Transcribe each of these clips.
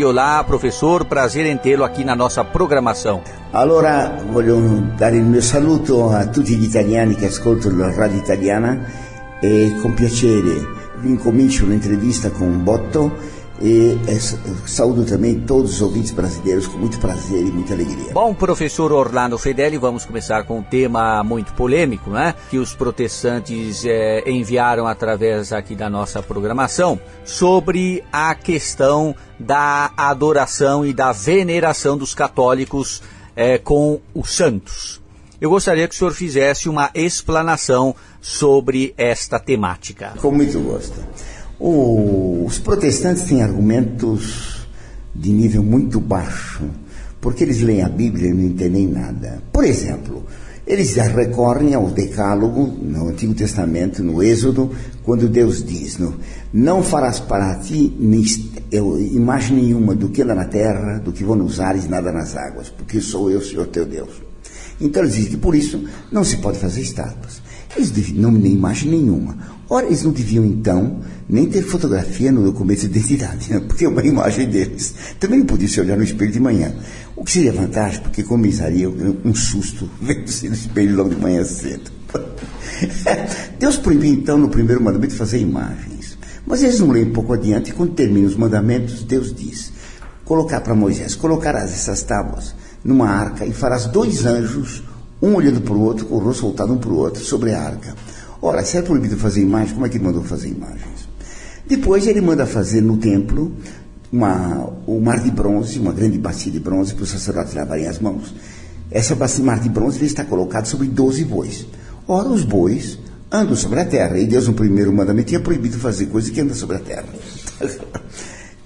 Olá, professor, prazer em tê-lo aqui na nossa programação. Allora, voglio dare il mio saluto a tutti gli italiani che ascoltano la radio italiana e con piacere incomincio un'intervista com Botto e saúdo também todos os ouvintes brasileiros com muito prazer e muita alegria. Bom, professor Orlando Fedeli, vamos começar com um tema muito polêmico, né? Que os protestantes enviaram através aqui da nossa programação sobre a questão da adoração e da veneração dos católicos com os santos. Eu gostaria que o senhor fizesse uma explanação sobre esta temática. Com muito gosto. Os protestantes têm argumentos de nível muito baixo, porque eles leem a Bíblia e não entendem nada. Por exemplo, eles recorrem ao Decálogo, no Antigo Testamento, no Êxodo, quando Deus diz, não farás para ti imagem nenhuma do que anda na terra, do que vão nos ares, nada nas águas, porque sou eu, Senhor teu Deus. Então eles dizem que por isso não se pode fazer estátuas. Eles não têm imagem nenhuma. Ora, eles não deviam, então, nem ter fotografia no documento de identidade, né? Porque é uma imagem deles. Também não podia se olhar no espelho de manhã. O que seria vantagem, porque começaria um susto vendo-se no espelho logo de manhã cedo. Deus proibiu, então, no primeiro mandamento, fazer imagens. Mas eles não leem um pouco adiante, e quando termina os mandamentos, Deus diz, colocar para Moisés, colocarás essas tábuas numa arca e farás 2 anjos, um olhando para o outro, com o rosto voltado um para o outro, sobre a arca. Ora, se é proibido fazer imagens, como é que ele mandou fazer imagens? Depois ele manda fazer no templo o mar de bronze, uma grande bacia de bronze para os sacerdotes lavarem as mãos. Essa bacia, mar de bronze, ele está colocado sobre 12 bois. Ora, os bois andam sobre a terra, e Deus no primeiro mandamento tinha proibido fazer coisas que andam sobre a terra.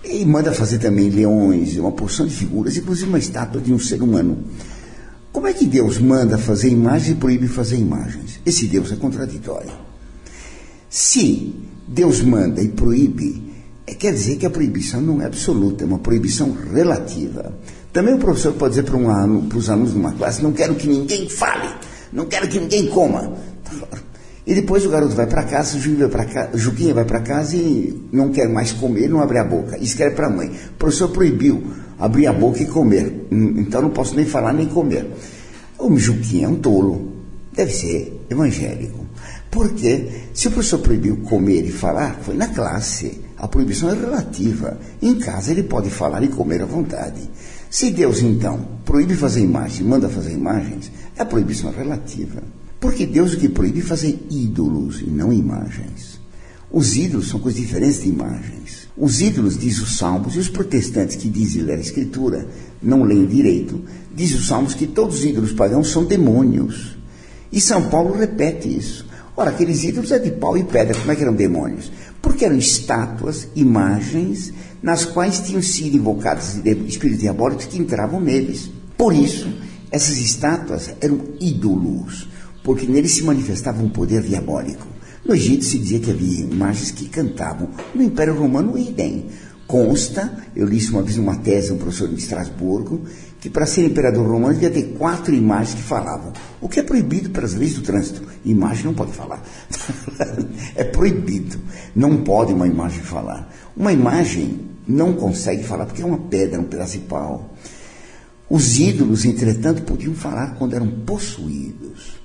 E manda fazer também leões, uma porção de figuras, inclusive uma estátua de um ser humano. Como é que Deus manda fazer imagens e proíbe fazer imagens? Esse Deus é contraditório. Se Deus manda e proíbe, quer dizer que a proibição não é absoluta, é uma proibição relativa. Também o professor pode dizer para os alunos de uma classe, não quero que ninguém fale, não quero que ninguém coma. E depois o garoto vai para casa, o Juquinha vai para casa e não quer mais comer, não abre a boca. Escreve para a mãe. O professor proibiu abrir a boca e comer. Então não posso nem falar nem comer. O Juquinha é um tolo. Deve ser evangélico. Porque se o professor proibiu comer e falar, foi na classe. A proibição é relativa. Em casa ele pode falar e comer à vontade. Se Deus, então, proíbe fazer imagens, manda fazer imagens, a proibição é relativa. Porque Deus o que proíbe é fazer ídolos e não imagens. Os ídolos são coisas diferentes de imagens. Os ídolos, diz os Salmos, e os protestantes que dizem ler a Escritura, não leem direito, diz os Salmos que todos os ídolos pagãos são demônios. E São Paulo repete isso. Ora, aqueles ídolos é de pau e pedra, como é que eram demônios? Porque eram estátuas, imagens, nas quais tinham sido invocados espíritos diabólicos que entravam neles. Por isso, essas estátuas eram ídolos, porque neles se manifestava um poder diabólico. No Egito se dizia que havia imagens que cantavam. No Império Romano, idem. Consta, eu li isso uma vez numa tese de um professor de Estrasburgo, que para ser imperador romano devia ter 4 imagens que falavam. O que é proibido pelas leis do trânsito. Imagem não pode falar. É proibido. Não pode uma imagem falar. Uma imagem não consegue falar porque é uma pedra, um pedaço de pau. Os ídolos, entretanto, podiam falar quando eram possuídos.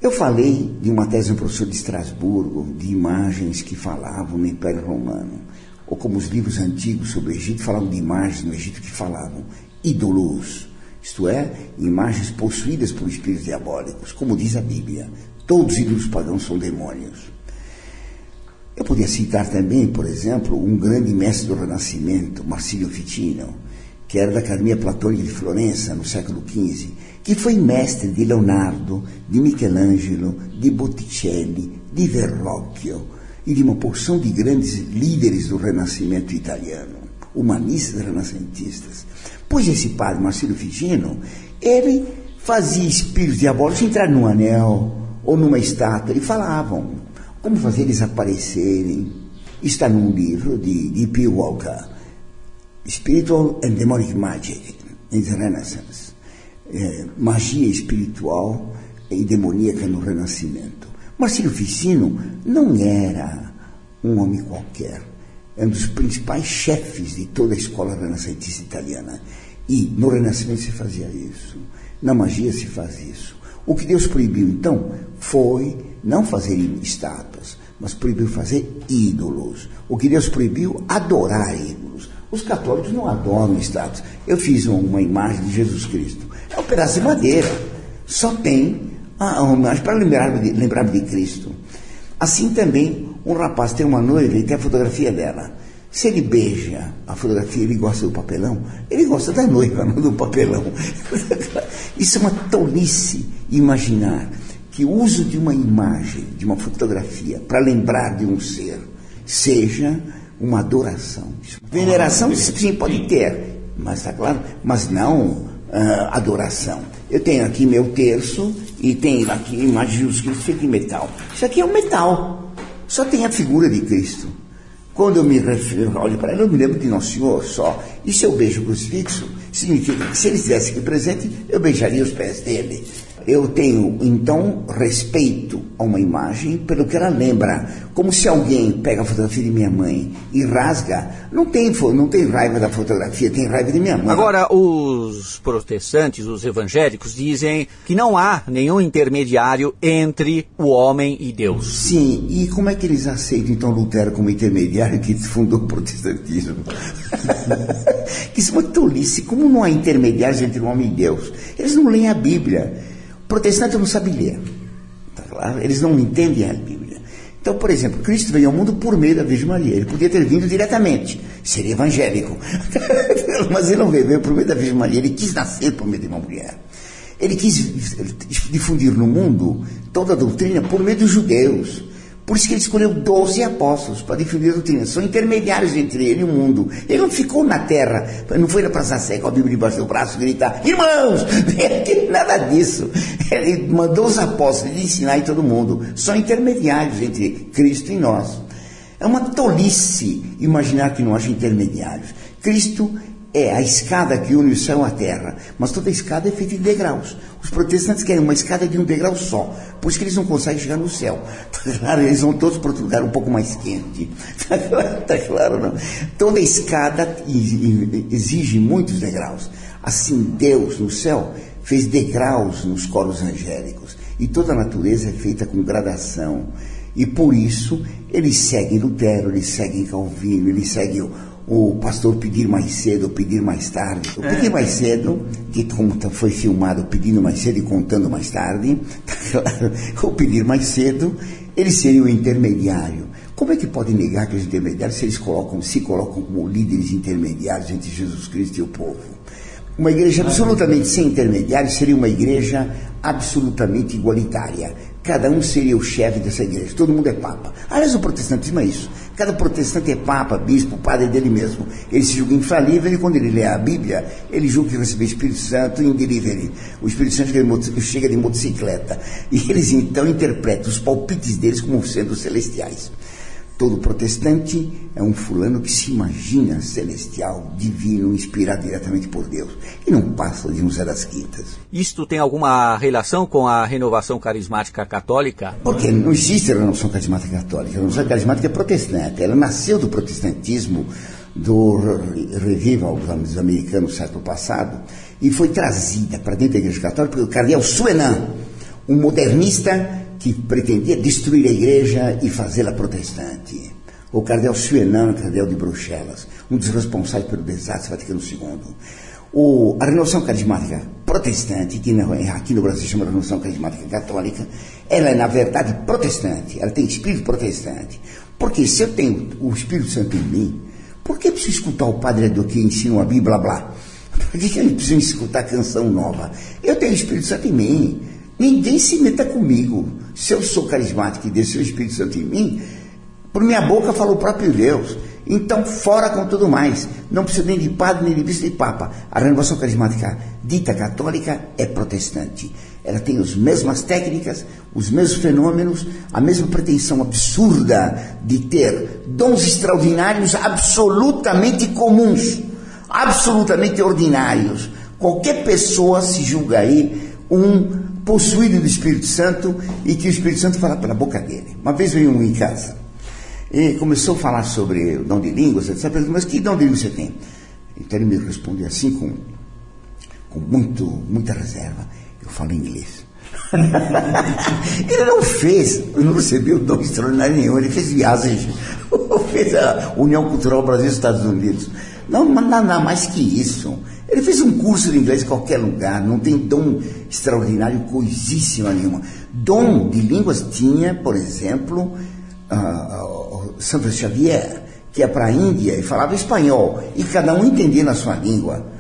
Eu falei de uma tese do professor de Estrasburgo, de imagens que falavam no Império Romano, ou como os livros antigos sobre o Egito falavam de imagens no Egito que falavam ídolos, isto é, imagens possuídas por espíritos diabólicos, como diz a Bíblia. Todos os ídolos pagãos são demônios. Eu podia citar também, por exemplo, um grande mestre do Renascimento, Marsilio Ficino, que era da Academia Platônica de Florença, no século XV, que foi mestre de Leonardo, de Michelangelo, de Botticelli, de Verrocchio e de uma porção de grandes líderes do Renascimento italiano, humanistas renascentistas. Pois esse padre, Marsilio Ficino, ele fazia espíritos diabólicos entrar num anel ou numa estátua e falavam como fazer eles aparecerem. Está num livro de P. Walker, Spiritual and Demonic Magic in the Renaissance. Magia espiritual e demoníaca no Renascimento. Marsilio Ficino não era um homem qualquer. é um dos principais chefes de toda a escola renascentista italiana. E no Renascimento se fazia isso, na magia se faz isso. O que Deus proibiu, então, foi não fazer estátuas, mas proibiu fazer ídolos. O que Deus proibiu, adorar ídolos. Os católicos não adoram estátuas. Eu fiz uma imagem de Jesus Cristo. É um pedaço de madeira. Só tem uma imagem para lembrar de Cristo. Assim também, um rapaz tem uma noiva e tem a fotografia dela. Se ele beija a fotografia, ele gosta do papelão, ele gosta da noiva, não do papelão. Isso é uma tolice imaginar que o uso de uma imagem, de uma fotografia, para lembrar de um ser, seja uma adoração. Veneração, sim, pode ter, mas está claro, mas não adoração. Eu tenho aqui meu terço e tenho aqui a imagem de Jesus Cristo feita em metal. Isso aqui é um metal, só tem a figura de Cristo. Quando eu olho para ela, eu me lembro de Nosso Senhor só. E se eu beijo o crucifixo, significa que se ele estivesse aqui presente, eu beijaria os pés dele. Eu tenho, então, respeito a uma imagem pelo que ela lembra. Como se alguém pega a fotografia de minha mãe e rasga, não tem raiva da fotografia, tem raiva de minha mãe. Agora, os protestantes, os evangélicos, dizem que não há nenhum intermediário entre o homem e Deus. Sim, e como é que eles aceitam, então, Lutero como intermediário que fundou o protestantismo? Que isso é uma tolice. Como não há intermediários entre o homem e Deus? Eles não leem a Bíblia. O protestante não sabe ler, tá claro? Eles não entendem a Bíblia. Então, por exemplo, Cristo veio ao mundo por meio da Virgem Maria. Ele podia ter vindo diretamente, seria evangélico. Mas ele não veio por meio da Virgem Maria. Ele quis nascer por meio de uma mulher. Ele quis difundir no mundo toda a doutrina por meio dos judeus. Por isso que ele escolheu 12 apóstolos para difundir a doutrina. São intermediários entre ele e o mundo. Ele não ficou na terra, não foi na Praça Sé com a Bíblia debaixo do braço gritar: irmãos, nada disso. Ele mandou os apóstolos ensinar em todo mundo. São intermediários entre Cristo e nós. É uma tolice imaginar que não haja intermediários. Cristo é a escada que une o céu à terra, mas toda escada é feita de degraus. Os protestantes querem uma escada de um degrau só, por isso que eles não conseguem chegar no céu. Claro, eles vão todos para outro lugar um pouco mais quente. Tá claro, não? Toda escada exige muitos degraus. Assim, Deus no céu fez degraus nos coros angélicos, e toda a natureza é feita com gradação. E por isso eles seguem Lutero, eles seguem Calvino, eles seguem o pastor Pedir Mais Cedo, Pedir Mais Tarde. O Pedir Mais Cedo, que como foi filmado Pedindo Mais Cedo e Contando Mais Tarde, o Pedir Mais Cedo, ele seria o intermediário. Como é que pode negar que os intermediários se colocam como líderes intermediários entre Jesus Cristo e o povo? Uma igreja absolutamente sem intermediários seria uma igreja absolutamente igualitária. Cada um seria o chefe dessa igreja. Todo mundo é papa. Aliás, o protestantismo é isso. Cada protestante é papa, bispo, padre dele mesmo. Ele se julga infalível e quando ele lê a Bíblia, ele julga que recebeu o Espírito Santo em delivery. O Espírito Santo chega de motocicleta. E eles então interpretam os palpites deles como sendo celestiais. Todo protestante é um fulano que se imagina celestial, divino, inspirado diretamente por Deus. E não passa de um Zé das Quintas. Isto tem alguma relação com a renovação carismática católica? Porque não existe a renovação carismática católica. A renovação carismática é protestante. Ela nasceu do protestantismo, do revival dos americanos no século passado, e foi trazida para dentro da Igreja Católica pelo cardeal Suenan, um modernista que pretendia destruir a igreja e fazê-la protestante. O cardeal Suenan, cardeal de Bruxelas, um dos responsáveis pelo desastre Vaticano II. A renovação carismática protestante, que aqui no Brasil se chama renovação carismática católica, ela é, na verdade, protestante. Ela tem espírito protestante. Porque se eu tenho o Espírito Santo em mim, por que eu preciso escutar o padre do que ensina a Bíblia, blá, blá? Por que eu preciso escutar canção nova? Eu tenho o Espírito Santo em mim. Ninguém se meta comigo. Se eu sou carismático e desceu o Espírito Santo em mim, por minha boca fala o próprio Deus. Então, fora com tudo mais. Não precisa nem de padre, nem de bispo, nem de papa. A renovação carismática dita católica é protestante. Ela tem as mesmas técnicas, os mesmos fenômenos, a mesma pretensão absurda de ter dons extraordinários absolutamente comuns, absolutamente ordinários. Qualquer pessoa se julga aí um possuído do Espírito Santo e que o Espírito Santo fala pela boca dele. Uma vez veio um em casa E começou a falar sobre o dom de línguas, etc. Mas que dom de línguas você tem? Então ele me respondeu assim com muita reserva. Eu falo inglês. Ele não recebeu dom extraordinário nenhum, ele fez viagem, fez a União Cultural Brasil-Estados Unidos. Não, nada mais que isso. Ele fez um curso de inglês em qualquer lugar, não tem dom extraordinário, coisíssima nenhuma. Dom de línguas tinha, por exemplo, Santo Xavier, que ia para a Índia e falava espanhol, e cada um entendia na sua língua.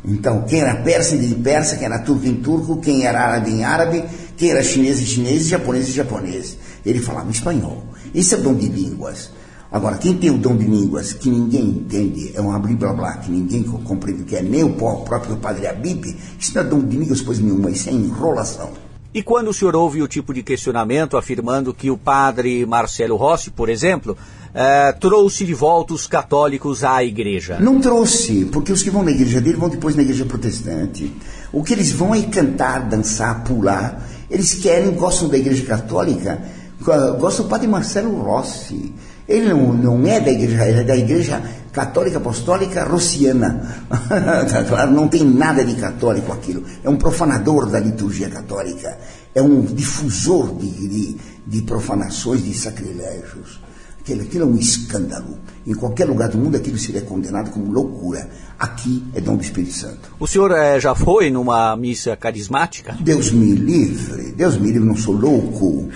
Então, quem era persa em persa, quem era turco em turco, quem era árabe em árabe, quem era chinês em chinês, japonês em japonês. Ele falava espanhol. Esse é o dom de línguas. Agora, quem tem o dom de línguas que ninguém entende, é um abrir blá blá, que ninguém compreende, que é nem o próprio Padre Habib, isso não é dom de línguas coisa nenhuma, isso é enrolação. E quando o senhor ouve o tipo de questionamento afirmando que o padre Marcelo Rossi, por exemplo, trouxe de volta os católicos à igreja? Não trouxe, porque os que vão na igreja dele vão depois na igreja protestante. O que eles vão é cantar, dançar, pular. Eles gostam da igreja católica, gostam do padre Marcelo Rossi. Ele não é da igreja, ele é da igreja católica apostólica rossiana. Claro, não tem nada de católico aquilo. É um profanador da liturgia católica. É um difusor de profanações, de sacrilégios. Aquilo é um escândalo. Em qualquer lugar do mundo aquilo seria condenado como loucura. Aqui é dom do Espírito Santo. O senhor já foi numa missa carismática? Deus me livre, não sou louco.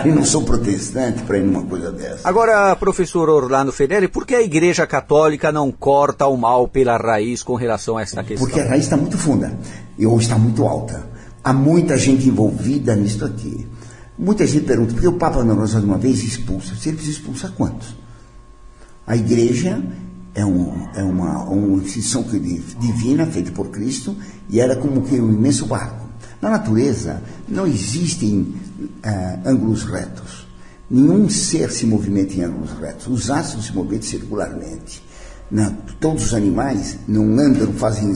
Eu não sou protestante para ir numa coisa dessa. Agora, professor Orlando Fedeli, por que a Igreja Católica não corta o mal pela raiz com relação a essa questão? Porque a raiz está muito funda ou está muito alta. Há muita gente envolvida nisso aqui. Muita gente pergunta, por que o Papa não de uma vez expulsa? Se ele precisa expulsar quantos? A igreja é uma instituição divina, feita por Cristo, e era como que um imenso barco. Na natureza não existem ângulos retos. Nenhum ser se movimenta em ângulos retos. Os astros se movimentam circularmente. Todos os animais não andam, fazem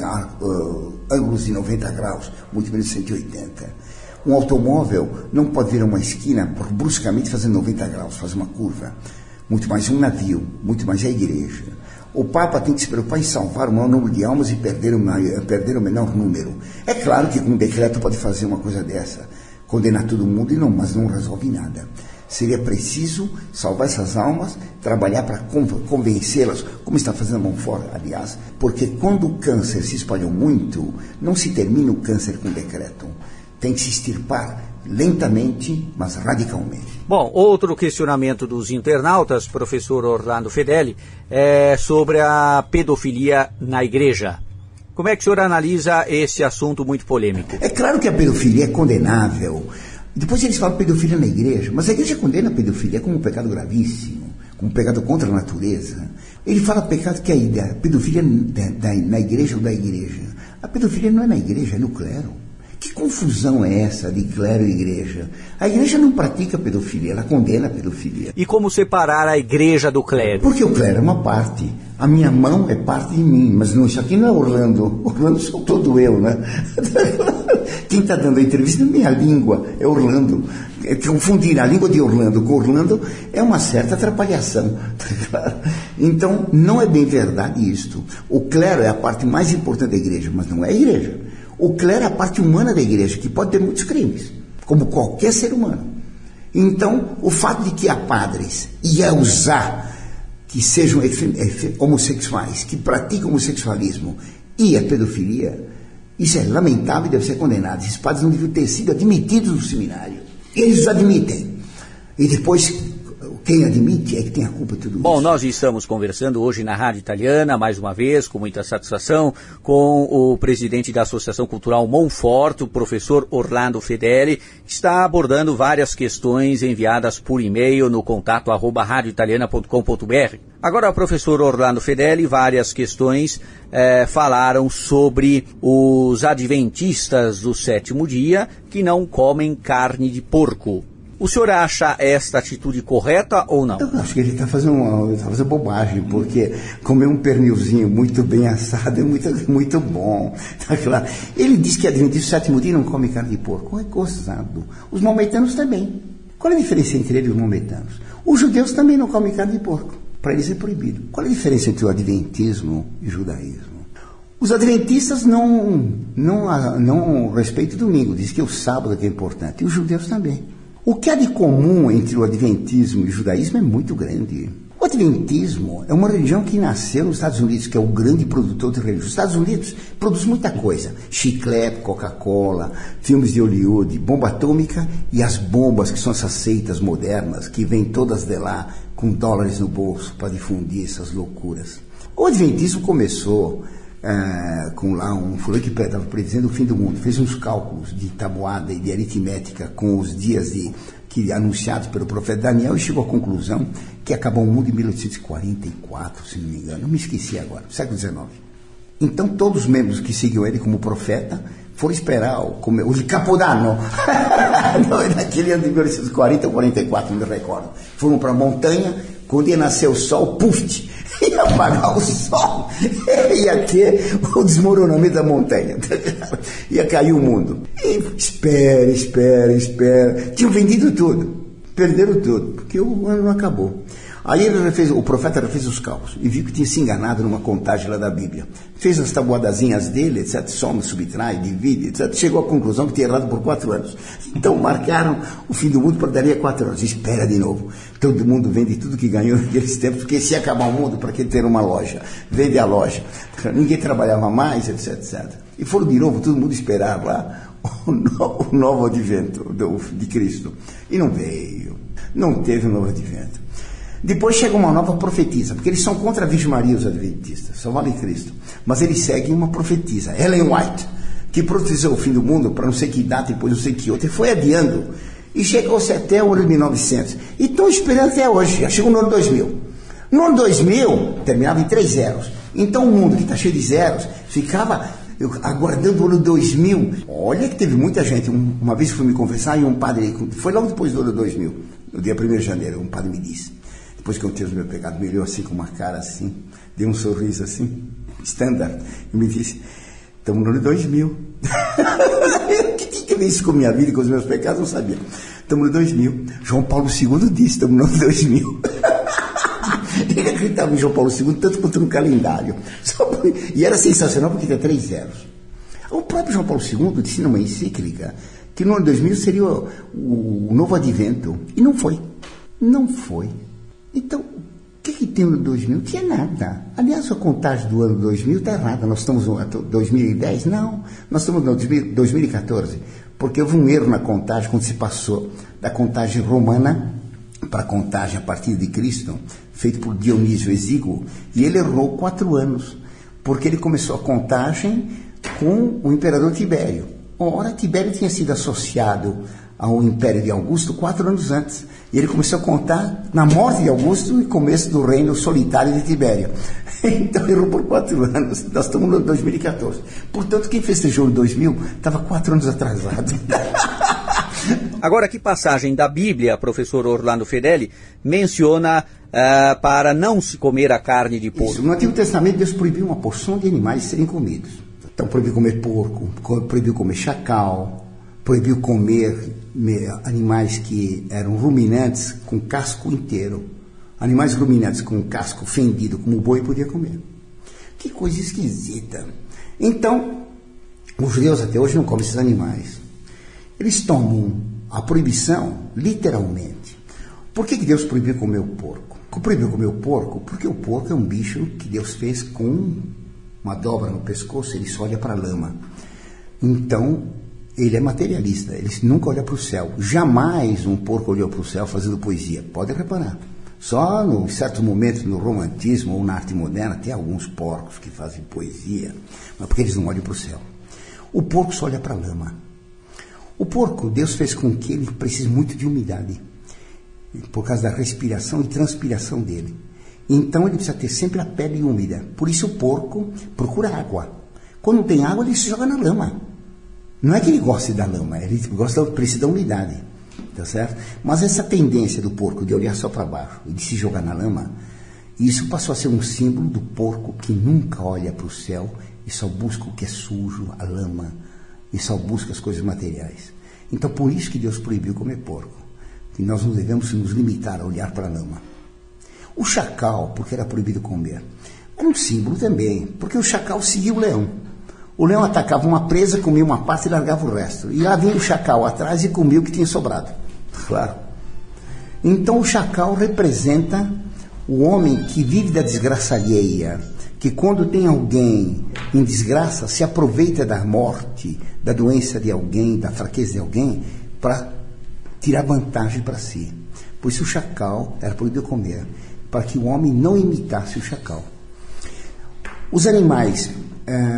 ângulos de 90 graus, muito menos 180. Um automóvel não pode vir a uma esquina bruscamente fazer 90 graus, fazer uma curva. Muito mais um navio, muito mais a igreja. O Papa tem que se preocupar em salvar o maior número de almas e perder o menor número. É claro que com um decreto pode fazer uma coisa dessa, condenar todo mundo, mas não resolve nada. Seria preciso salvar essas almas, trabalhar para convencê-las, como está fazendo a Montfort, aliás, porque quando o câncer se espalhou muito, não se termina o câncer com decreto. Tem que se extirpar lentamente, mas radicalmente. Bom, outro questionamento dos internautas, professor Orlando Fedeli, é sobre a pedofilia na igreja. Como é que o senhor analisa esse assunto muito polêmico? É claro que a pedofilia é condenável. Depois eles falam pedofilia na igreja, mas a igreja condena a pedofilia como um pecado gravíssimo, como um pecado contra a natureza. Ele fala pecado que é a pedofilia na igreja ou da igreja. A pedofilia não é na igreja, é no clero. Que confusão é essa de clero e igreja? A igreja não pratica pedofilia, ela condena a pedofilia. E como separar a igreja do clero? Porque o clero é uma parte. A minha mão é parte de mim, mas não, isso aqui não é Orlando. Orlando sou todo eu, né? Quem está dando a entrevista não é minha língua, é Orlando. Confundir a língua de Orlando com Orlando é uma certa atrapalhação. Então, não é bem verdade isto. O clero é a parte mais importante da igreja, mas não é a igreja. O clero é a parte humana da igreja, que pode ter muitos crimes, como qualquer ser humano. Então, o fato de que há padres e a usar que sejam homossexuais, que praticam homossexualismo e a pedofilia, isso é lamentável e deve ser condenado. Esses padres não deviam ter sido admitidos no seminário. Eles os admitem. E depois, quem admite é que tem a culpa de tudo isso. Bom, nós estamos conversando hoje na Rádio Italiana, mais uma vez, com muita satisfação, com o presidente da Associação Cultural Montfort, o professor Orlando Fedeli, que está abordando várias questões enviadas por e-mail no contato @radioitaliana.com.br. Agora, professor Orlando Fedeli, várias questões falaram sobre os adventistas do sétimo dia que não comem carne de porco. O senhor acha esta atitude correta ou não? Eu acho que ele está fazendo bobagem, porque comer um pernilzinho muito bem assado é muito bom. Tá claro. Ele diz que adventista do sétimo dia não come carne de porco. É gozado. Os maometanos também. Qual é a diferença entre eles e os maometanos? Os judeus também não comem carne de porco. Para eles é proibido. Qual é a diferença entre o adventismo e o judaísmo? Os adventistas não respeitam o domingo, dizem que o sábado é que é importante. E os judeus também. O que há de comum entre o adventismo e o judaísmo é muito grande. O adventismo é uma religião que nasceu nos Estados Unidos, que é o grande produtor de religião. Os Estados Unidos produz muita coisa. Chiclete, Coca-Cola, filmes de Hollywood, bomba atômica e as bombas, que são essas seitas modernas, que vêm todas de lá com dólares no bolso para difundir essas loucuras. O adventismo começou com lá um fulano que estava predizendo o fim do mundo. Fez uns cálculos de tabuada e de aritmética com os dias anunciados pelo profeta Daniel e chegou à conclusão que acabou o mundo em 1844, se não me engano. Eu me esqueci agora, século XIX. Então todos os membros que seguiam ele como profeta foram esperar o de Capodanno, naquele ano de 1840 ou 44, não me recordo. Foram para a montanha, quando ia nascer o sol, puf, ia apagar o sol, ia ter o desmoronamento da montanha, ia cair o mundo. E espera. Tinham vendido tudo, perderam tudo, porque o ano não acabou. Aí o profeta fez os cálculos e viu que tinha se enganado numa contagem lá da Bíblia. Fez as tabuadazinhas dele, etc., soma, subtrai, divide, etc., chegou à conclusão que tinha errado por 4 anos. Então marcaram o fim do mundo para dali a 4 anos. Espera de novo. Todo mundo vende tudo que ganhou naqueles tempos, porque se acabar o mundo, para que ter uma loja? Vende a loja. Ninguém trabalhava mais, etc. E foram de novo, todo mundo esperar lá o novo advento de Cristo. E não veio. Não teve um novo advento. Depois chega uma nova profetisa, porque eles são contra a Virgem Maria, os adventistas, só vale Cristo. Mas eles seguem uma profetisa, Ellen White, que profetizou o fim do mundo para não sei que data, depois não sei que outra, e foi adiando. E chegou-se até o ano de 1900. E estão esperando até hoje, já chegou no ano 2000. No ano 2000, terminava em 3 zeros. Então o mundo, que está cheio de zeros, ficava aguardando o ano 2000. Olha que teve muita gente. Uma vez fui me confessar e um padre, foi logo depois do ano 2000, no dia 1º de janeiro, um padre me disse, depois que eu tive os meus pecados, me olhou assim com uma cara assim, deu um sorriso assim, standard, e me disse, estamos no ano 2000. O que eu isso com a minha vida e com os meus pecados? Não sabia. Estamos no 2000. João Paulo II disse, estamos no ano 2000. Ele acreditava em João Paulo II tanto quanto no calendário. E era sensacional porque tinha 3 zeros. O próprio João Paulo II disse numa encíclica que no ano 2000 seria o novo advento. E não foi. Não foi. Então, o que tem no 2000? Não tinha nada. Aliás, a contagem do ano 2000 está errada. Nós estamos no 2010? Não. Nós estamos no 2014. Porque houve um erro na contagem quando se passou da contagem romana para a contagem a partir de Cristo, feito por Dionísio Exíguo, e ele errou 4 anos, porque ele começou a contagem com o imperador Tibério. Ora, Tibério tinha sido associado ao Império de Augusto 4 anos antes. E ele começou a contar na morte de Augusto e começo do reino solitário de Tibério. Então errou por 4 anos. Nós estamos no 2014. Portanto, quem festejou em 2000 estava 4 anos atrasado. Agora, que passagem da Bíblia, professor Orlando Fedeli, menciona para não se comer a carne de porco? Isso, no Antigo Testamento, Deus proibiu uma porção de animais serem comidos. Então, proibiu comer porco, proibiu comer chacal, proibiu comer animais que eram ruminantes com casco inteiro. Animais ruminantes com casco fendido, como o boi, podia comer. Que coisa esquisita. Então, os judeus até hoje não comem esses animais. Eles tomam a proibição literalmente. Por que Deus proibiu comer o porco? Proibiu comer o porco porque o porco é um bicho que Deus fez com uma dobra no pescoço, ele só olha para a lama. Então, ele é materialista, ele nunca olha para o céu. Jamais um porco olhou para o céu fazendo poesia. Pode reparar. Só em certos momentos, no romantismo ou na arte moderna, tem alguns porcos que fazem poesia, mas porque eles não olham para o céu. O porco só olha para a lama. O porco, Deus fez com que ele precise muito de umidade, por causa da respiração e transpiração dele. Então ele precisa ter sempre a pele úmida. Por isso o porco procura água. Quando não tem água, ele se joga na lama. Não é que ele goste da lama, ele precisa da umidade, tá certo? Mas essa tendência do porco de olhar só para baixo e de se jogar na lama, isso passou a ser um símbolo do porco que nunca olha para o céu e só busca o que é sujo, a lama, e só busca as coisas materiais. Então, por isso que Deus proibiu comer porco. que nós não devemos nos limitar a olhar para a lama. O chacal, porque era proibido comer, era um símbolo também, porque o chacal seguia o leão. O leão atacava uma presa, comia uma parte e largava o resto. E lá vinha o chacal atrás e comia o que tinha sobrado. Claro. Então o chacal representa o homem que vive da desgraça alheia, que quando tem alguém em desgraça, se aproveita da morte, da doença de alguém, da fraqueza de alguém, para tirar vantagem para si. Por isso o chacal era proibido comer, para que o homem não imitasse o chacal. Os animais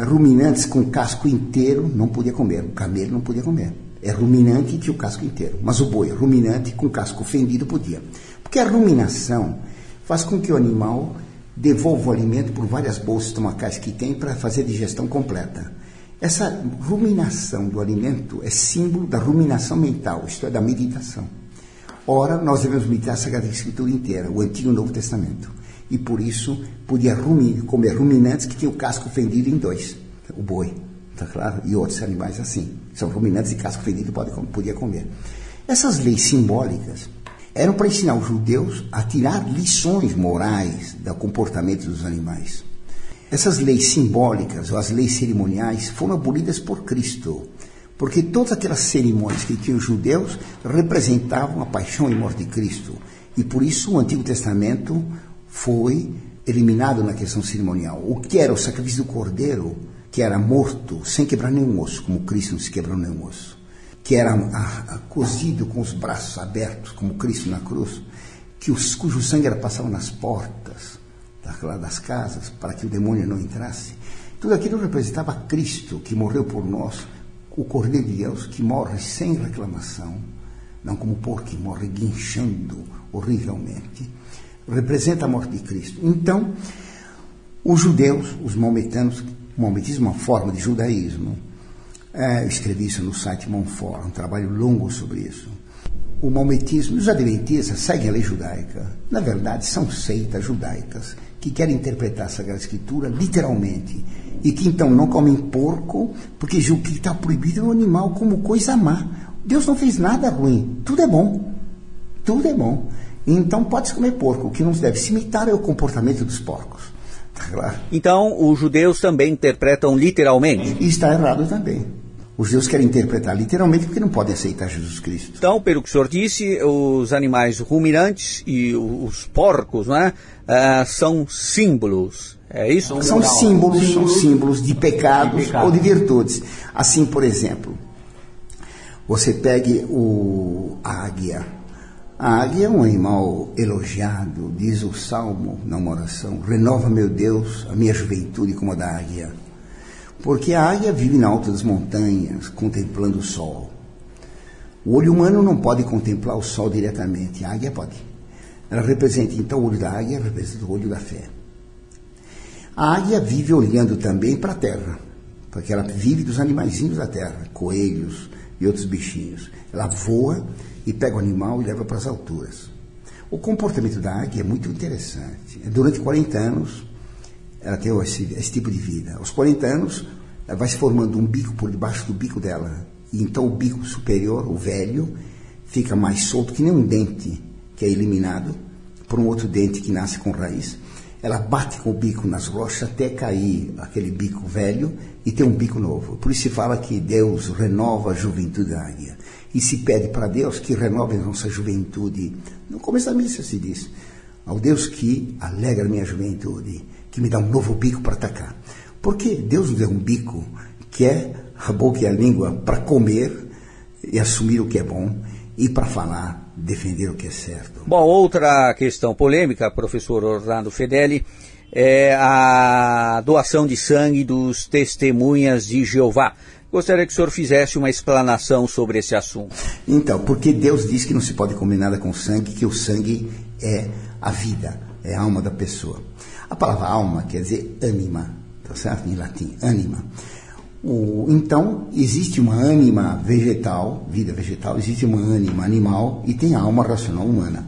ruminantes com casco inteiro não podia comer. O camelo não podia comer. É ruminante e tinha o casco inteiro. Mas o boi ruminante com casco fendido podia. Porque a ruminação faz com que o animal devolva o alimento por várias bolsas estomacais que tem para fazer a digestão completa. Essa ruminação do alimento é símbolo da ruminação mental, isto é, da meditação. Ora, nós devemos meditar a Sagrada Escritura inteira, o Antigo e o Novo Testamento. E por isso podia comer ruminantes que tinham o casco fendido em dois. O boi, tá claro? E outros animais assim. São ruminantes de casco fendido que podia comer. Essas leis simbólicas eram para ensinar os judeus a tirar lições morais do comportamento dos animais. Essas leis simbólicas, ou as leis cerimoniais, foram abolidas por Cristo, porque todas aquelas cerimônias que tinham os judeus representavam a paixão e morte de Cristo. E por isso o Antigo Testamento foi eliminado na questão cerimonial. O que era o sacrifício do cordeiro, que era morto sem quebrar nenhum osso, como Cristo não se quebrou nenhum osso, que era cozido com os braços abertos, como Cristo na cruz, cujo sangue era passado nas portas das casas, para que o demônio não entrasse. Tudo aquilo representava Cristo, que morreu por nós, o Cordeiro de Deus, que morre sem reclamação, não como o porco que morre guinchando horrivelmente. Representa a morte de Cristo. Então, os judeus, os maometanos, o maometismo é uma forma de judaísmo. Eu escrevi isso no site Monfort, um trabalho longo sobre isso. O maometismo, os adventistas seguem a lei judaica. Na verdade, são seitas judaicas que querem interpretar a Sagrada Escritura literalmente e que então não comem porco, porque julgam que está proibido o animal como coisa má. Deus não fez nada ruim, tudo é bom. Tudo é bom. Então pode-se comer porco. O que não se deve se imitar é o comportamento dos porcos. Tá claro? Então os judeus também interpretam literalmente? E está errado também. Os judeus querem interpretar literalmente porque não podem aceitar Jesus Cristo. Então, pelo que o senhor disse, os animais ruminantes e os porcos, né, são símbolos. É isso? São símbolos de pecados ou de virtudes. Assim, por exemplo, você pegue a águia. A águia é um animal elogiado, diz o Salmo na oração: renova, meu Deus, a minha juventude como a da águia. Porque a águia vive na alta das montanhas, contemplando o sol. O olho humano não pode contemplar o sol diretamente, a águia pode. Ela representa, então, o olho da águia representa o olho da fé. A águia vive olhando também para a terra, porque ela vive dos animaizinhos da terra, coelhos e outros bichinhos. Ela voa e pega o animal e leva para as alturas. O comportamento da águia é muito interessante. Durante 40 anos, ela tem esse tipo de vida. Aos 40 anos, ela vai se formando um bico por debaixo do bico dela. E então o bico superior, o velho, fica mais solto que nem um dente, que é eliminado por um outro dente que nasce com raiz. Ela bate com o bico nas rochas até cair aquele bico velho e ter um bico novo. Por isso se fala que Deus renova a juventude da águia. E se pede para Deus que renove a nossa juventude. No começo da missa se diz: ao Deus que alegra a minha juventude, que me dá um novo bico para atacar. Porque Deus nos deu um bico que é a boca e a língua para comer e assumir o que é bom e para falar, defender o que é certo. Bom, outra questão polêmica, professor Orlando Fedeli, é a doação de sangue dos testemunhas de Jeová. Gostaria que o senhor fizesse uma explanação sobre esse assunto. Então, porque Deus diz que não se pode comer nada com sangue, que o sangue é a vida, é a alma da pessoa. A palavra alma quer dizer ânima, tá certo? Em latim, ânima. Então, existe uma ânima vegetal, vida vegetal, existe uma ânima animal e tem a alma racional humana.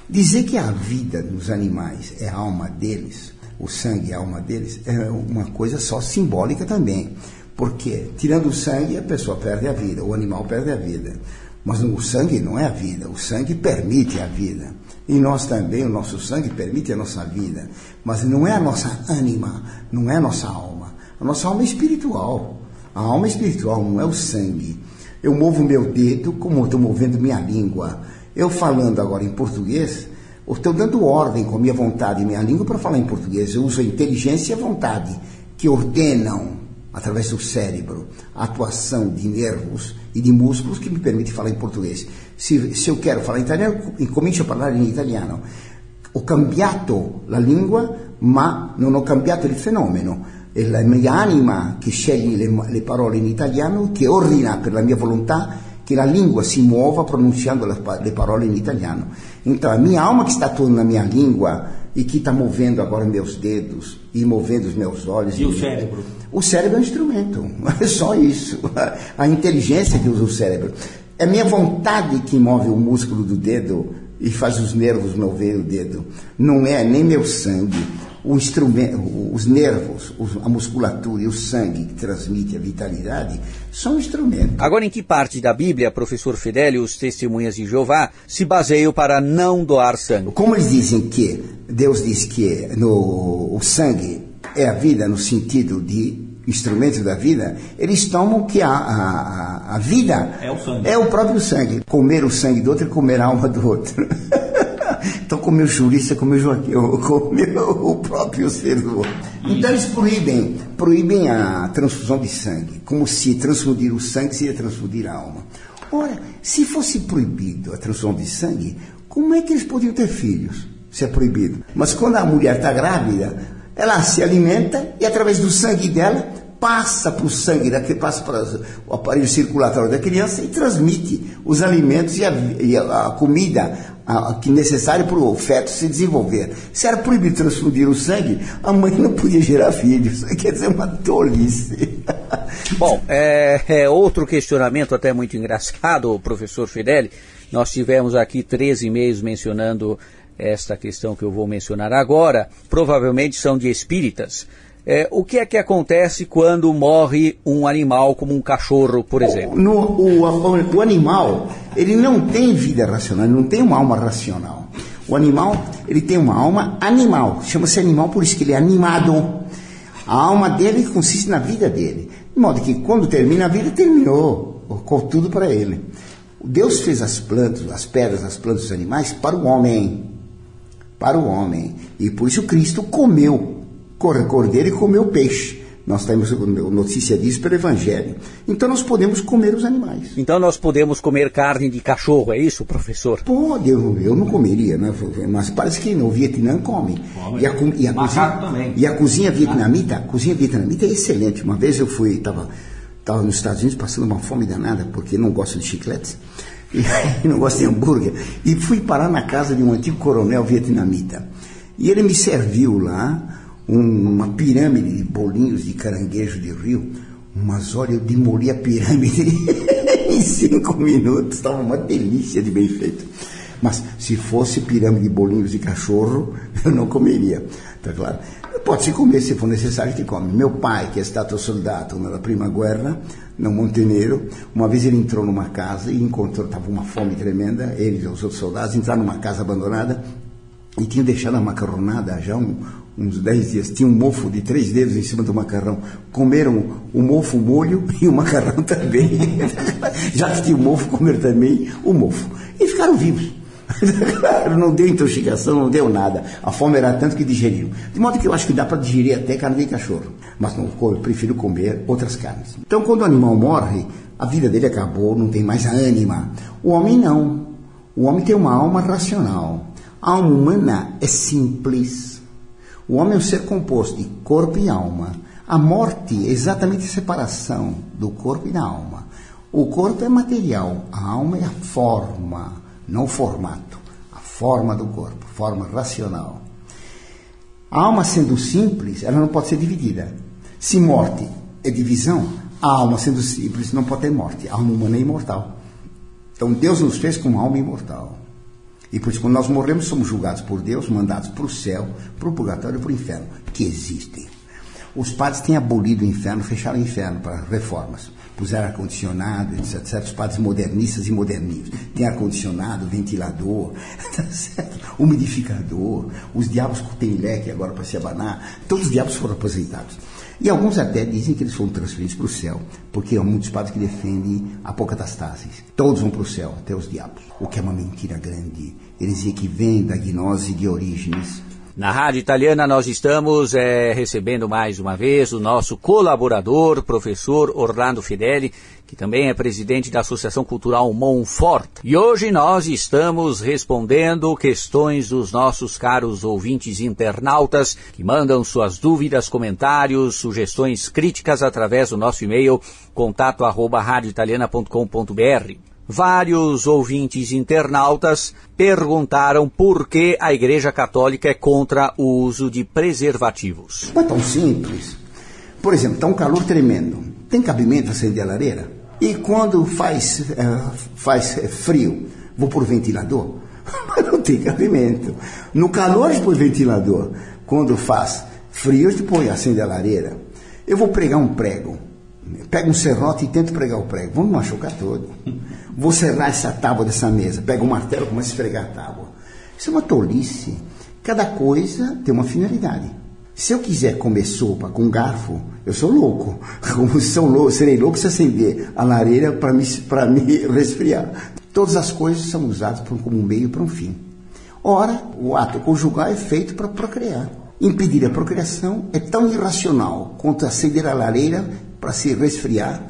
Dizer que a vida dos animais é a alma deles, o sangue é a alma deles, é uma coisa só simbólica também. Porque, tirando o sangue, a pessoa perde a vida, o animal perde a vida. Mas o sangue não é a vida, o sangue permite a vida. E nós também, o nosso sangue permite a nossa vida. Mas não é a nossa ânima, não é a nossa alma. A nossa alma é espiritual. A alma é espiritual, não é o sangue. Eu movo meu dedo como eu estou movendo minha língua. Eu falando agora em português, eu estou dando ordem com a minha vontade e minha língua para falar em português. Eu uso a inteligência e a vontade, que ordenam, através do cérebro, a atuação de nervos e de músculos que me permite falar em português. Se eu quero falar em italiano, comincio a parlare in italiano. Ho cambiato la lingua, ma non ho cambiato il fenomeno. È la mia anima che sceglie le parole in italiano, che ordina per la mia volontà che la lingua si muova pronunciando le parole in italiano. Então, a minha alma que está atuando na minha língua e que está movendo agora meus dedos e movendo os meus olhos. E o cérebro? O cérebro é um instrumento, é só isso. A inteligência que usa o cérebro. É minha vontade que move o músculo do dedo e faz os nervos mover o dedo. Não é nem meu sangue. O instrumento, os nervos, a musculatura e o sangue que transmite a vitalidade são instrumentos. Agora, em que parte da Bíblia, professor Fidelio, os testemunhas de Jeová se baseiam para não doar sangue? Como eles dizem que Deus diz que o sangue é a vida no sentido de instrumento da vida, eles tomam que a vida é o próprio sangue. Comer o sangue do outro é comer a alma do outro. Então, comer o jurista, comer o Joaquim, comer o próprio ser do outro. Então, eles proíbem a transfusão de sangue, como se transfundir o sangue seria transfundir a alma. Ora, se fosse proibido a transfusão de sangue, como é que eles podiam ter filhos, se é proibido? Mas quando a mulher está grávida, ela se alimenta e, através do sangue dela, passa para o sangue, passa para o aparelho circulatório da criança e transmite os alimentos e a comida que é necessária para o feto se desenvolver. Se era proibido transfundir o sangue, a mãe não podia gerar filhos. Quer dizer, uma tolice. Bom, outro questionamento até muito engraçado, professor Fideli. Nós tivemos aqui 13 e-mails mencionando esta questão que eu vou mencionar agora. Provavelmente são de espíritas. O que é que acontece quando morre um animal como um cachorro, por exemplo? O animal, ele não tem vida racional, ele não tem uma alma racional. O animal, ele tem uma alma animal, chama-se animal por isso que ele é animado. A alma dele consiste na vida dele, de modo que quando termina a vida, terminou, com tudo para ele. Deus fez as plantas, as pedras, as plantas, os animais para o homem, e por isso Cristo comeu cordeiro e comeu peixe. Nós temos notícia disso pelo Evangelho. Então nós podemos comer os animais. Então nós podemos comer carne de cachorro, é isso, professor? Pode, eu não comeria, né? Mas parece que no Vietnã come. E a cozinha vietnamita é excelente. Uma vez eu estava nos Estados Unidos passando uma fome danada, porque não gosto de chicletes, e não gosto de hambúrguer, e fui parar na casa de um antigo coronel vietnamita. E ele me serviu lá uma pirâmide de bolinhos de caranguejo de rio, mas olha, eu demoli a pirâmide em 5 minutos, estava uma delícia de bem feito. Mas se fosse pirâmide de bolinhos de cachorro, eu não comeria, tá claro? Pode-se comer, se for necessário, que come. Meu pai, que é stato soldato na prima guerra, no Montenegro, uma vez ele entrou numa casa e encontrou, estava uma fome tremenda, ele e os outros soldados entraram numa casa abandonada e tinham deixado a macarronada já uns 10 dias, tinha um mofo de 3 dedos em cima do macarrão. Comeram o mofo, o molho e o macarrão também. Já que tinha o mofo, comeram também o mofo. E ficaram vivos. Não deu intoxicação, não deu nada. A fome era tanto que digeriram. De modo que eu acho que dá para digerir até carne de cachorro. Mas não, eu prefiro comer outras carnes. Então, quando o animal morre, a vida dele acabou, não tem mais a ânima. O homem não. O homem tem uma alma racional. A alma humana é simples. O homem é um ser composto de corpo e alma. A morte é exatamente a separação do corpo e da alma. O corpo é material, a alma é a forma, não o formato. A forma do corpo, forma racional. A alma sendo simples, ela não pode ser dividida. Se morte é divisão, a alma sendo simples não pode ter morte. A alma humana é imortal. Então Deus nos fez com uma alma imortal. E por isso, quando nós morremos, somos julgados por Deus, mandados para o céu, para o purgatório e para o inferno, que existem. Os padres têm abolido o inferno, fecharam o inferno para reformas. Puseram ar-condicionado, etc. Os padres modernistas e moderninhos. Tem ar-condicionado, ventilador, tá certo? Umidificador. Os diabos têm leque agora para se abanar. Todos os diabos foram aposentados. E alguns até dizem que eles foram transferidos para o céu, porque há muitos padres que defendem a apocatastasis. Todos vão para o céu, até os diabos. O que é uma mentira grande. Heresia que vem da gnose de Orígenes. Na Rádio Italiana nós estamos recebendo mais uma vez o nosso colaborador, professor Orlando Fedeli, que também é presidente da Associação Cultural Monfort. E hoje nós estamos respondendo questões dos nossos caros ouvintes internautas que mandam suas dúvidas, comentários, sugestões, críticas através do nosso e-mail contato@radioitaliana.com.br. Vários ouvintes internautas perguntaram por que a Igreja Católica é contra o uso de preservativos. Não é tão simples. Por exemplo, está um calor tremendo. Tem cabimento acender a lareira? E quando faz frio, vou por ventilador? Mas não tem cabimento. No calor, a gente põe ventilador. Quando faz frio, a gente põe acender a lareira. Eu vou pregar um prego. Pega um serrote e tento pregar o prego. Vamos machucar todo. Vou serrar essa tábua dessa mesa. Pega um martelo e começa a esfregar a tábua. Isso é uma tolice. Cada coisa tem uma finalidade. Se eu quiser comer sopa com garfo, eu sou louco. Serei louco se acender a lareira para me resfriar. Todas as coisas são usadas como um meio para um fim. Ora, o ato conjugal é feito para procriar. Impedir a procriação é tão irracional quanto acender a lareira para se resfriar,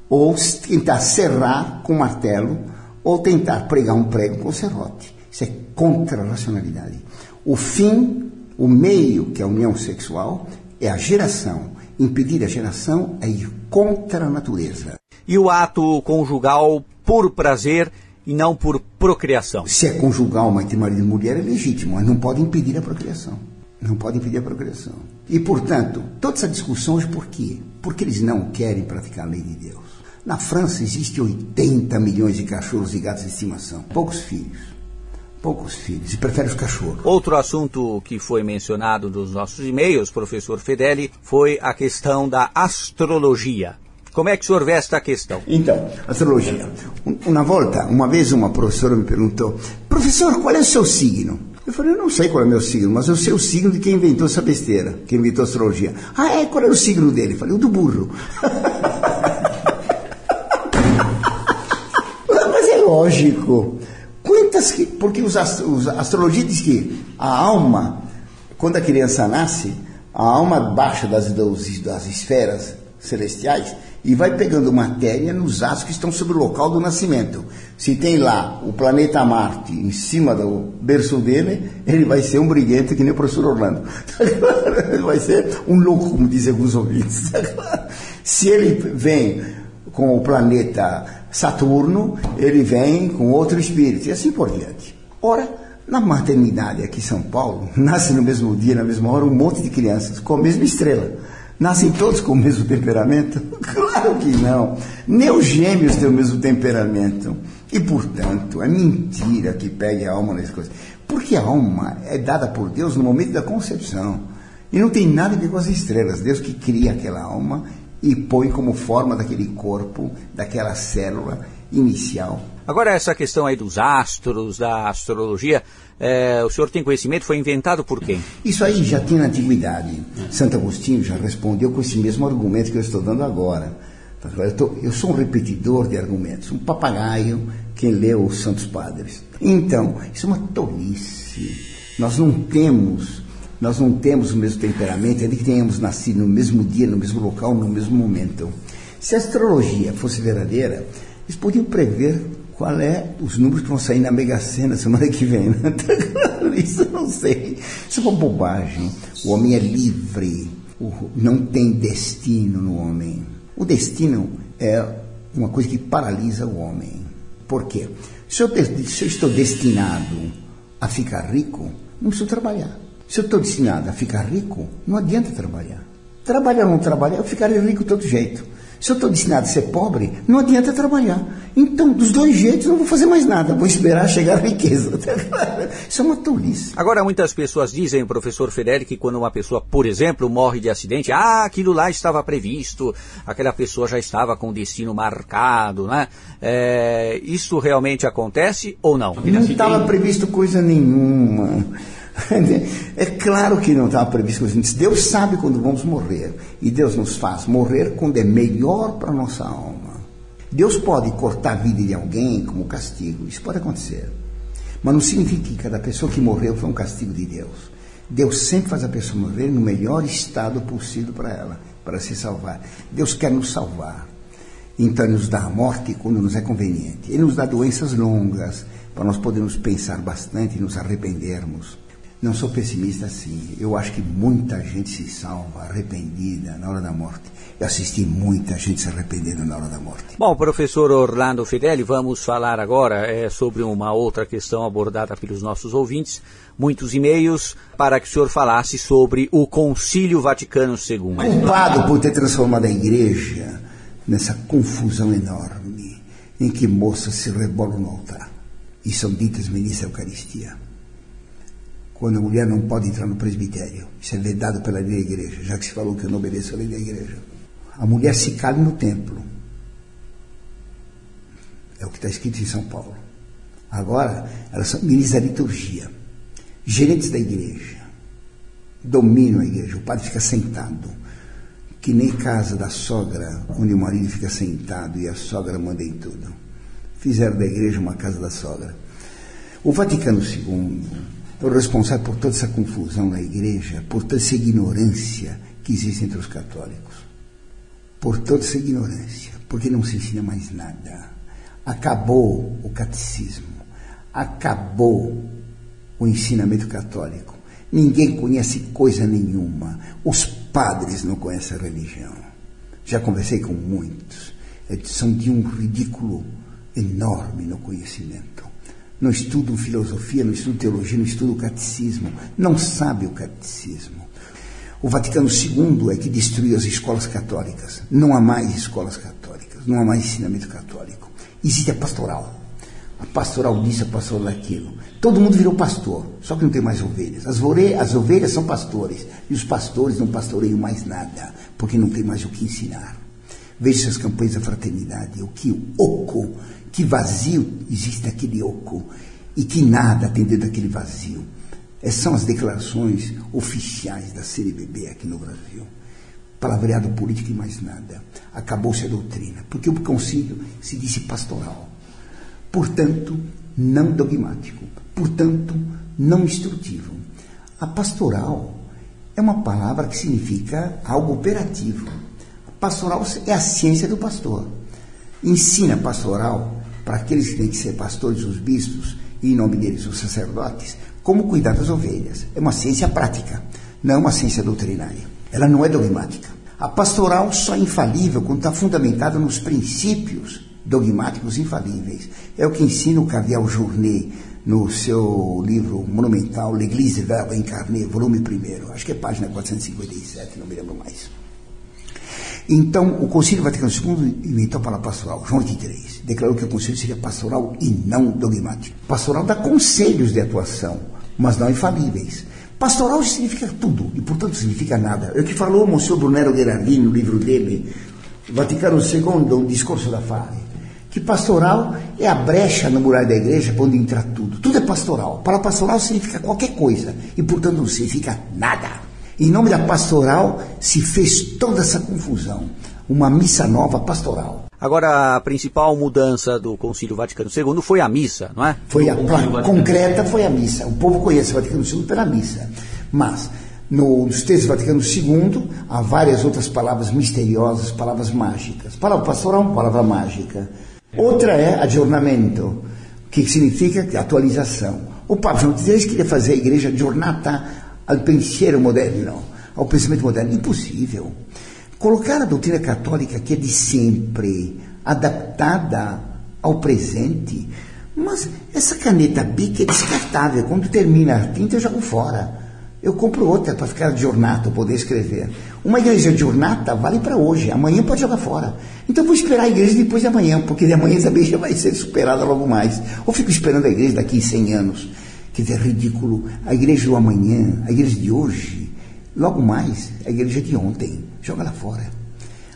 ou tentar serrar com martelo, ou tentar pregar um prego com serrote. Isso é contra a racionalidade. O fim, o meio, que é a união sexual, é a geração. Impedir a geração é ir contra a natureza. E o ato conjugal por prazer e não por procriação? Se é conjugal entre marido e mulher, é legítimo, mas não pode impedir a procriação. Não pode impedir a procriação. E, portanto, toda essa discussão hoje por quê? Porque eles não querem praticar a lei de Deus. Na França existem 80 milhões de cachorros e gatos de estimação. Poucos filhos, e preferem os cachorros. Outro assunto que foi mencionado nos nossos e-mails, professor Fedeli, foi a questão da astrologia. Como é que o senhor vê esta questão? Então, astrologia. Uma vez uma professora me perguntou: professor, qual é o seu signo? Eu falei: eu não sei qual é o meu signo, mas eu sei o signo de quem inventou essa besteira, quem inventou a astrologia. Qual era o signo dele? Eu falei: o do burro. Mas é lógico. Porque a astrologia diz que a alma, quando a criança nasce, a alma baixa das esferas celestiais e vai pegando matéria nos astros que estão sobre o local do nascimento. Se tem lá o planeta Marte em cima do berço dele, ele vai ser um briguento que nem o professor Orlando. Ele vai ser um louco, como dizem alguns ouvintes. Se ele vem com o planeta Saturno, ele vem com outro espírito, e assim por diante. Ora, na maternidade aqui em São Paulo, nasce no mesmo dia, na mesma hora, um monte de crianças com a mesma estrela. Nascem todos com o mesmo temperamento? Claro que não. Nem os gêmeos têm o mesmo temperamento. E, portanto, é mentira que pegue a alma nessas coisas. Porque a alma é dada por Deus no momento da concepção. E não tem nada a ver com as estrelas. Deus que cria aquela alma e põe como forma daquele corpo, daquela célula inicial. Agora, essa questão aí dos astros, da astrologia, o senhor tem conhecimento? Foi inventado por quem? Isso aí já tinha na antiguidade. Santo Agostinho já respondeu com esse mesmo argumento que eu estou dando agora. Eu sou um repetidor de argumentos, um papagaio que leu os Santos Padres. Então, isso é uma tolice. Nós não temos o mesmo temperamento, ainda que tenhamos nascido no mesmo dia, no mesmo local, no mesmo momento. Se a astrologia fosse verdadeira, eles podiam prever qual é os números que vão sair na Mega Sena semana que vem. Isso eu não sei. Isso é uma bobagem. O homem é livre. Não tem destino no homem. O destino é uma coisa que paralisa o homem. Por quê? Se eu estou destinado a ficar rico, não preciso trabalhar. Se eu estou destinado a ficar rico, não adianta trabalhar. Trabalhar ou não trabalhar, eu ficarei rico de todo jeito. Se eu estou destinado a ser pobre, não adianta trabalhar. Então, dos dois jeitos, eu não vou fazer mais nada. Vou esperar chegar a riqueza. Isso é uma tolice. Agora, muitas pessoas dizem, professor Fedeli, que quando uma pessoa, por exemplo, morre de acidente, aquilo lá estava previsto, aquela pessoa já estava com o destino marcado, né? Isso realmente acontece ou não? Não estava previsto coisa nenhuma. É claro que não estava previsto coisa nenhuma. Deus sabe quando vamos morrer. E Deus nos faz morrer quando é melhor para a nossa alma. Deus pode cortar a vida de alguém como castigo. Isso pode acontecer. Mas não significa que cada pessoa que morreu foi um castigo de Deus. Deus sempre faz a pessoa morrer no melhor estado possível para ela, para se salvar. Deus quer nos salvar. Então Ele nos dá a morte quando nos é conveniente. Ele nos dá doenças longas para nós podermos pensar bastante e nos arrependermos. Não sou pessimista assim. Eu acho que muita gente se salva arrependida na hora da morte. Eu assisti muita gente se arrependendo na hora da morte. Bom, professor Orlando Fedeli, vamos falar agora sobre uma outra questão abordada pelos nossos ouvintes. Muitos e-mails para que o senhor falasse sobre o Concílio Vaticano II. Culpado por ter transformado a igreja nessa confusão enorme em que moças se rebolam no altar e são ditas ministras da Eucaristia. Quando a mulher não pode entrar no presbitério, isso é vedado pela lei da igreja, já que se falou que eu não obedeço a lei da igreja. A mulher se cala no templo. É o que está escrito em São Paulo. Agora, elas são ministras da liturgia, gerentes da igreja, dominam a igreja. O padre fica sentado, que nem casa da sogra, onde o marido fica sentado e a sogra manda em tudo. Fizeram da igreja uma casa da sogra. O Vaticano II é o responsável por toda essa confusão na igreja, por toda essa ignorância que existe entre os católicos. Por toda essa ignorância, porque não se ensina mais nada. Acabou o catecismo, acabou o ensinamento católico. Ninguém conhece coisa nenhuma. Os padres não conhecem a religião. Já conversei com muitos. São de um ridículo enorme no conhecimento. Não estudam filosofia, não estudam teologia, não estudam o catecismo. Não sabe o catecismo. O Vaticano II é que destruiu as escolas católicas. Não há mais escolas católicas, não há mais ensinamento católico. Existe a pastoral. A pastoral disso, a pastoral daquilo. Todo mundo virou pastor, só que não tem mais ovelhas. As ovelhas são pastores, e os pastores não pastoreiam mais nada, porque não tem mais o que ensinar. Veja as campanhas da fraternidade, que oco, que vazio existe naquele oco, e que nada tem dentro daquele vazio. Essas são as declarações oficiais da CNBB aqui no Brasil. Palavreado político e mais nada. Acabou-se a doutrina, porque o concílio se disse pastoral. Portanto, não dogmático. Portanto, não instrutivo. A pastoral é uma palavra que significa algo operativo. A pastoral é a ciência do pastor. Ensina pastoral para aqueles que têm que ser pastores, os bispos, e em nome deles os sacerdotes, como cuidar das ovelhas. É uma ciência prática, não é uma ciência doutrinária. Ela não é dogmática. A pastoral só é infalível quando está fundamentada nos princípios dogmáticos infalíveis. É o que ensina o cardeal Journet no seu livro monumental L'Église Verbe Incarné, volume 1, acho que é página 457, não me lembro mais. Então, o Concílio Vaticano II inventou a palavra pastoral. João XXIII declarou que o concílio seria pastoral e não dogmático. Pastoral dá conselhos de atuação, mas não infalíveis. Pastoral significa tudo, e portanto significa nada. É o que falou o Monsignor Brunello Gherardini no livro dele, Vaticano II, o Discorso da Fare, que pastoral é a brecha na muralha da igreja para onde entra tudo. Tudo é pastoral. Para pastoral significa qualquer coisa, e portanto não significa nada. Em nome da pastoral se fez toda essa confusão. Uma missa nova pastoral. Agora, a principal mudança do Concílio Vaticano II foi a missa, não é? Concreta foi a missa. O povo conhece o Vaticano II pela missa. Mas, nos textos do Vaticano II, há várias outras palavras misteriosas, palavras mágicas. Palavra pastoral é uma palavra mágica. Outra é aggiornamento, que significa atualização. O Papa João XXIII queria fazer a igreja aggiornata ao pensiero moderno, ao pensamento moderno. Impossível. Colocar a doutrina católica, que é de sempre, adaptada ao presente, mas essa caneta Bic é descartável. Quando termina a tinta, eu jogo fora. Eu compro outra para ficar de giornata, poder escrever. Uma igreja de giornata vale para hoje, amanhã pode jogar fora. Então eu vou esperar a igreja depois de amanhã, porque de amanhã também já vai ser superada logo mais. Ou fico esperando a igreja daqui 100 anos. Quer dizer, é ridículo. A igreja do amanhã, a igreja de hoje, logo mais, a igreja de ontem. Joga lá fora.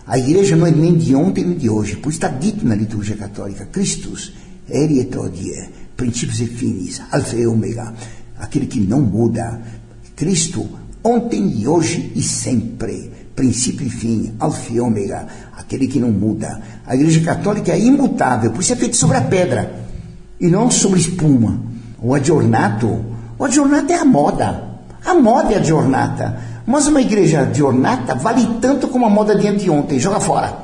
A igreja não é nem de ontem nem de hoje, pois está dito na liturgia católica, Christus, eri et hodie, princípios e finis, alfa e ômega, aquele que não muda. Cristo, ontem e hoje e sempre, princípio e fim, alfa e ômega, aquele que não muda. A igreja católica é imutável, por isso é feita sobre a pedra, e não sobre espuma. O aggiornato é a moda é a giornata. Mas uma igreja de giornata vale tanto como a moda de anteontem, joga fora.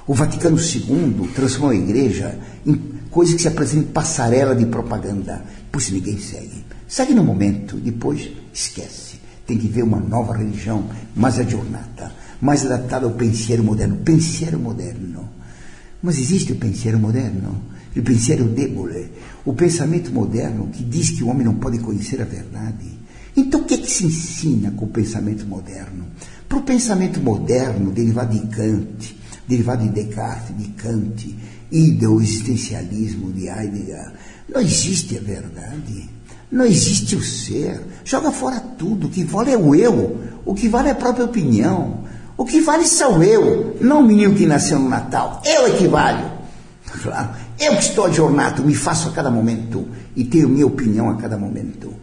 O Vaticano II transformou a igreja em coisa que se apresenta em passarela de propaganda, por isso ninguém segue. Segue no momento, depois esquece. Tem que ver uma nova religião, mais aggiornata, mais adaptada ao pensiero moderno. Pensiero moderno. Mas existe o pensiero moderno, o pensiero debole, o pensamento moderno que diz que o homem não pode conhecer a verdade. Então, o que é que se ensina com o pensamento moderno? Para o pensamento moderno, derivado de Kant, derivado de Descartes, de Kant, e do existencialismo de Heidegger, não existe a verdade, não existe o ser. Joga fora tudo, o que vale é o eu, o que vale é a própria opinião, o que vale sou eu, não o menino que nasceu no Natal, eu é que vale. Claro, eu que estou aggiornato, me faço a cada momento e tenho minha opinião a cada momento.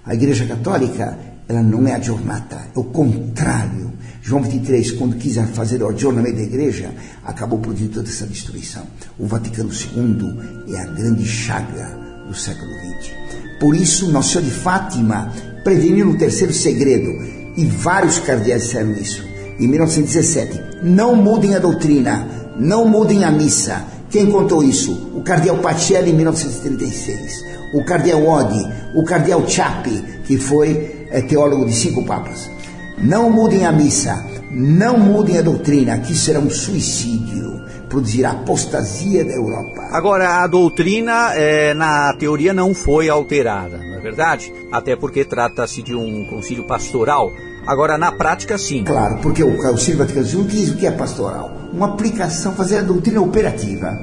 A Igreja Católica, ela não é aggiornata, é o contrário. João 23, quando quis fazer o aggiornamento da Igreja, acabou produzindo toda essa destruição. O Vaticano II é a grande chaga do século XX. Por isso, Nossa Senhora de Fátima preveniu o terceiro segredo, e vários cardeais disseram isso. Em 1917, não mudem a doutrina, não mudem a missa. Quem contou isso? O cardeal Pacelli, em 1936. O cardeal Oddi, o cardeal Ciappi, que foi teólogo de 5 papas. Não mudem a missa, não mudem a doutrina, que isso será um suicídio, produzirá apostasia da Europa. Agora, a doutrina, na teoria, não foi alterada, não é verdade? Até porque trata-se de um concílio pastoral. Agora, na prática, sim. Claro, porque o Concílio Vaticano II diz o que é pastoral. Uma aplicação, fazer a doutrina operativa,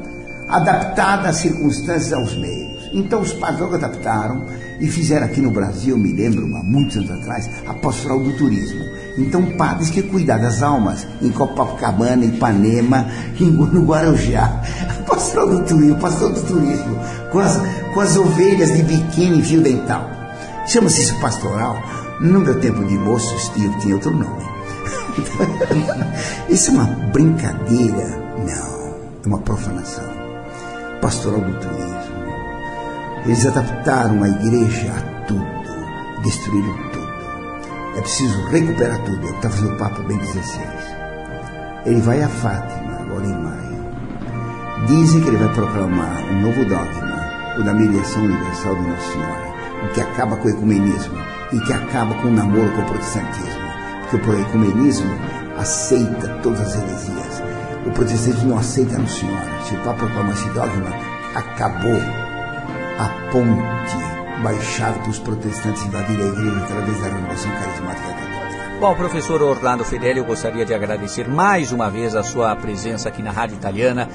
adaptada às circunstâncias, aos meios. Então, os padres logo adaptaram e fizeram aqui no Brasil, me lembro, há muitos anos atrás, a pastoral do turismo. Então, padres que cuidam das almas em Copacabana, Ipanema, no Guarujá. A pastoral do turismo, com as ovelhas de biquíni e fio dental. Chama-se isso pastoral. No meu tempo de moço, tinha outro nome. Isso é uma brincadeira? Não, é uma profanação. Pastoral do turismo. Eles adaptaram a igreja a tudo, destruíram tudo. É preciso recuperar tudo. É o que está fazendo o Papa Bento XVI. Ele vai a Fátima, agora em maio. Dizem que ele vai proclamar um novo dogma, o da mediação universal de Nossa Senhora, o que acaba com o ecumenismo e que acaba com o namoro com o protestantismo. Porque o ecumenismo aceita todas as heresias. O protestantismo não aceita a Nossa Senhora. Se o Papa proclamar esse dogma, acabou a ponte baixada para os protestantes invadirem a igreja através da renovação carismática católica. Bom, professor Orlando Fedeli, eu gostaria de agradecer mais uma vez a sua presença aqui na Rádio Italiana.